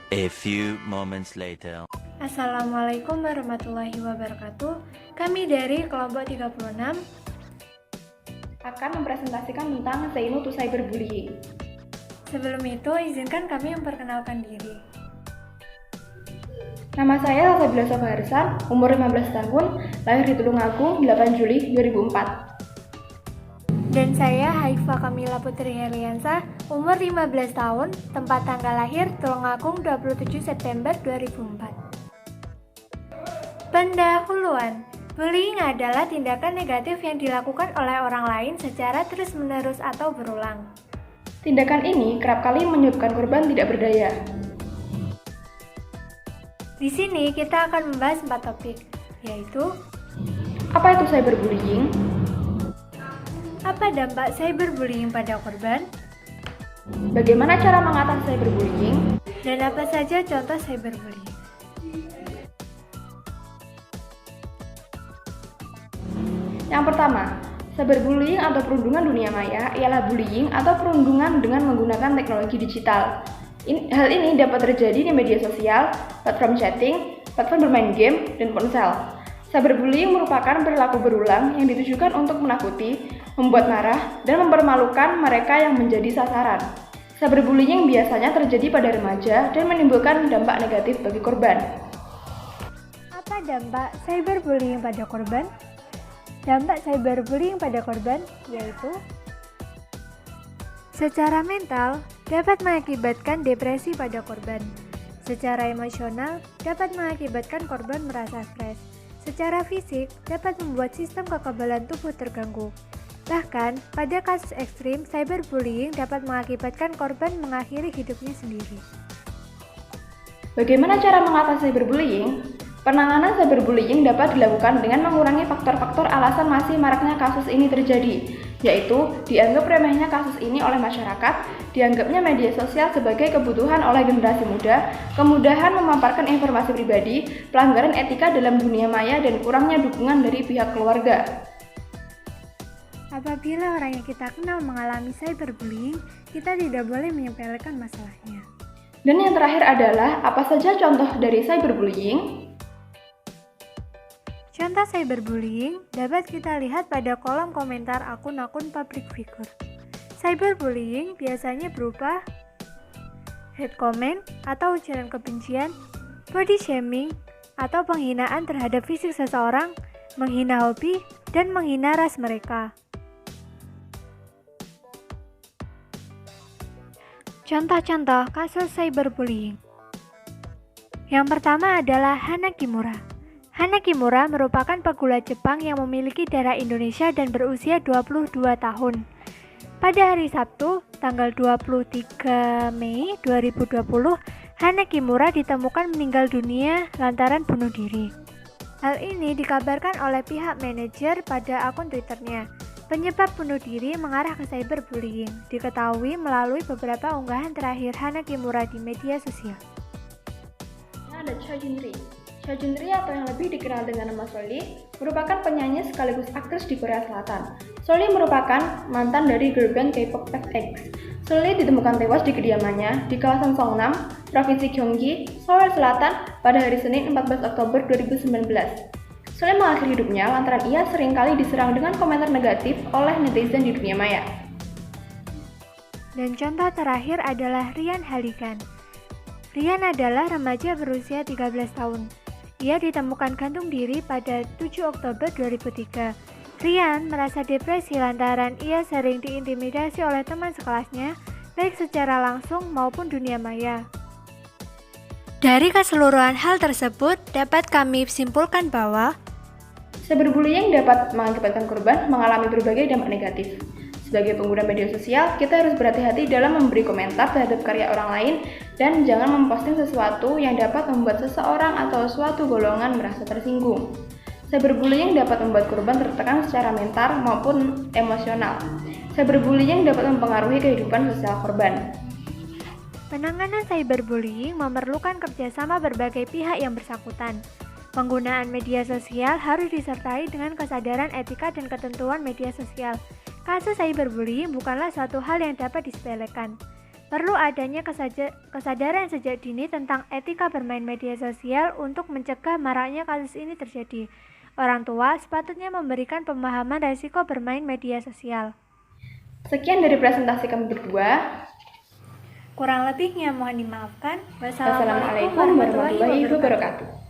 A few moments later. Assalamualaikum warahmatullahi wabarakatuh. Kami dari kelompok 36 akan mempresentasikan tentang Zainu to Cyberbullying. Sebelum itu, izinkan kami memperkenalkan diri. Nama saya Salsabila Sobaharsan, umur 15 tahun, lahir di Tulungagung 8 Juli 2004. Dan saya Haifa Kamila Putri Heliansa, umur 15 tahun, tempat tanggal lahir Tulungagung 27 September 2004. Pendahuluan. Bullying adalah tindakan negatif yang dilakukan oleh orang lain secara terus-menerus atau berulang. Tindakan ini kerap kali menyebabkan korban tidak berdaya. Di sini kita akan membahas 4 topik, yaitu apa itu cyberbullying? apa dampak cyberbullying pada korban, Bagaimana cara mengatasi cyberbullying? dan apa saja contoh cyberbullying. Yang pertama, cyberbullying atau perundungan dunia maya ialah bullying atau perundungan dengan menggunakan teknologi digital. Hal ini dapat terjadi di media sosial, platform chatting, platform bermain game, dan ponsel. Cyberbullying merupakan perilaku berulang yang ditujukan untuk menakuti, membuat marah, dan mempermalukan mereka yang menjadi sasaran. Cyberbullying biasanya terjadi pada remaja dan menimbulkan dampak negatif bagi korban. Apa dampak cyberbullying pada korban? Dampak cyberbullying pada korban yaitu secara mental dapat mengakibatkan depresi pada korban. Secara emosional dapat mengakibatkan korban merasa stres. Secara fisik dapat membuat sistem kekebalan tubuh terganggu. Bahkan, pada kasus ekstrim, cyberbullying dapat mengakibatkan korban mengakhiri hidupnya sendiri. Bagaimana cara mengatasi cyberbullying? Penanganan cyberbullying dapat dilakukan dengan mengurangi faktor-faktor alasan masih maraknya kasus ini terjadi, yaitu dianggap remehnya kasus ini oleh masyarakat, dianggapnya media sosial sebagai kebutuhan oleh generasi muda, kemudahan memaparkan informasi pribadi, pelanggaran etika dalam dunia maya, dan kurangnya dukungan dari pihak keluarga. Apabila orang yang kita kenal mengalami cyberbullying, kita tidak boleh menyepelekan masalahnya. Dan yang terakhir adalah, apa saja contoh dari cyberbullying? Contoh cyberbullying dapat kita lihat pada kolom komentar akun-akun public figure. Cyberbullying biasanya berupa hate comment atau ujaran kebencian, body shaming atau penghinaan terhadap fisik seseorang, menghina hobi, dan menghina ras mereka. Contoh-contoh kasus cyberbullying. Yang pertama adalah Hana Kimura. Hana Kimura merupakan pegulat Jepang yang memiliki darah Indonesia dan berusia 22 tahun. Pada hari Sabtu, tanggal 23 Mei 2020, Hana Kimura ditemukan meninggal dunia lantaran bunuh diri. Hal ini dikabarkan oleh pihak manajer pada akun Twitternya. Penyebab bunuh diri mengarah ke cyberbullying, diketahui melalui beberapa unggahan terakhir Hana Kimura di media sosial. Ada Cha Jinri. Cha Jinri atau yang lebih dikenal dengan nama Soli merupakan penyanyi sekaligus aktris di Korea Selatan. Soli merupakan mantan dari girl band K-pop FX. Soli ditemukan tewas di kediamannya di kawasan Songnam, Provinsi Gyeonggi, Seoul Selatan pada hari Senin 14 Oktober 2019. Soli mengakhiri hidupnya lantaran ia seringkali diserang dengan komentar negatif oleh netizen di dunia maya. Dan contoh terakhir adalah Ryan Haligan. Ryan adalah remaja berusia 13 tahun. Ia ditemukan gantung diri pada 7 Oktober 2003. Ryan merasa depresi lantaran ia sering diintimidasi oleh teman sekelasnya, baik secara langsung maupun dunia maya. Dari keseluruhan hal tersebut, dapat kami simpulkan bahwa cyberbullying dapat mengakibatkan korban mengalami berbagai dampak negatif. Sebagai pengguna media sosial, kita harus berhati-hati dalam memberi komentar terhadap karya orang lain dan jangan memposting sesuatu yang dapat membuat seseorang atau suatu golongan merasa tersinggung. Cyberbullying dapat membuat korban tertekan secara mental maupun emosional. Cyberbullying dapat mempengaruhi kehidupan sosial korban. penanganan cyberbullying memerlukan kerjasama berbagai pihak yang bersangkutan. Penggunaan media sosial harus disertai dengan kesadaran etika dan ketentuan media sosial. Kasus cyberbullying bukanlah suatu hal yang dapat disepelekan. Perlu adanya kesadaran sejak dini tentang etika bermain media sosial untuk mencegah maraknya kasus ini terjadi. Orang tua sepatutnya memberikan pemahaman risiko bermain media sosial. Sekian dari presentasi kami berdua. Kurang lebihnya mohon dimaafkan. Wassalamualaikum warahmatullahi wabarakatuh.